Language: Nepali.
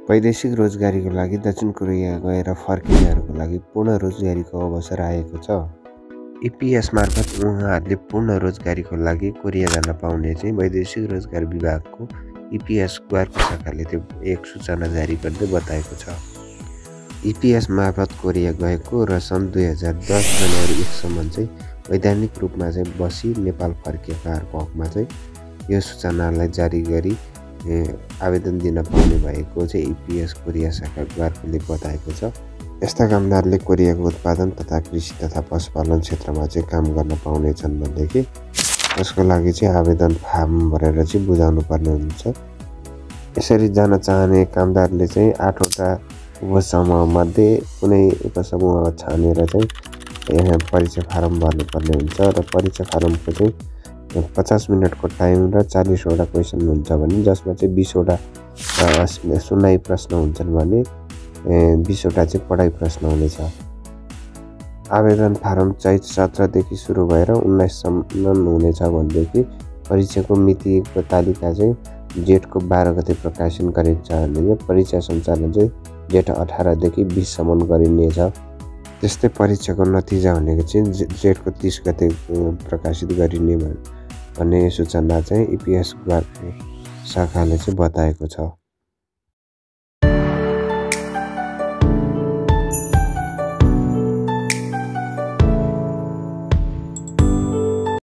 वैदेशिक रोजगारीको लागि दक्षिण कोरिया गएर फर्किनेहरूको लागि पूर्ण रोजगारीको अवसर आएको छ। इपिएस मार्फत उहाँहरूले पूर्ण रोजगारीको लागि कोरिया जान पाउने चाहिँ वैदेशिक रोजगार विभागको इपिएस गुवारको शाखाले त्यो एक सूचना जारी गर्दै बताएको छ। इपिएस मार्फत कोरिया गएको र सन् 2010 जनवरी 1 सम्म चाहिँ वैधानिक रूपमा चाहिँ बसी नेपाल फर्किएकाहरूको हकमा चाहिँ यो सूचनालाई जारी गरी आवेदन दिन पाउने भएको चाहिँ इपिएस कोरिया शाखा गुवारकोले बताएको छ। यस्ता कामदारले कोरियाको उत्पादन तथा कृषि तथा पशुपालन क्षेत्रमा चाहिँ काम गर्न पाउनेछन् भनेदेखि यसको लागि चाहिँ आवेदन फार्म भरेर चाहिँ बुझाउनु पर्ने हुन्छ। यसरी जान चाहने कामदारले चाहिँ 8वटा उपसमूहमध्ये कुनै उपसमूह छानेर चाहिँ यहाँ परीक्षा फारम भर्नुपर्ने हुन्छ र परीक्षा फारमको चाहिँ 50 मिनटको टाइम र 40वटा क्वेसन हुन्छ भने जसमा चाहिँ 20वटा सुनाइ प्रश्न हुन्छन् भने 20वटा चाहिँ पढाइ प्रश्न हुनेछ। आवेदन फारम चैत 17 देखि सुरु भएर 19 सम्म हुनेछ भनेदेखि परीक्षाको मितिको तालिका चाहिँ जेठको 12 गते प्रकाशन गरेको छ भने परीक्षा सञ्चालन चाहिँ जेठ 18 देखि 20 सम्म गरिनेछ। त्यस्तै परीक्षाको नतिजा भनेको चाहिँ जेठको 30 गते प्रकाशित गरिने भन्ने सूचना चाहिँ इपिएस गुवारको शाखाले चाहिँ बताएको छ।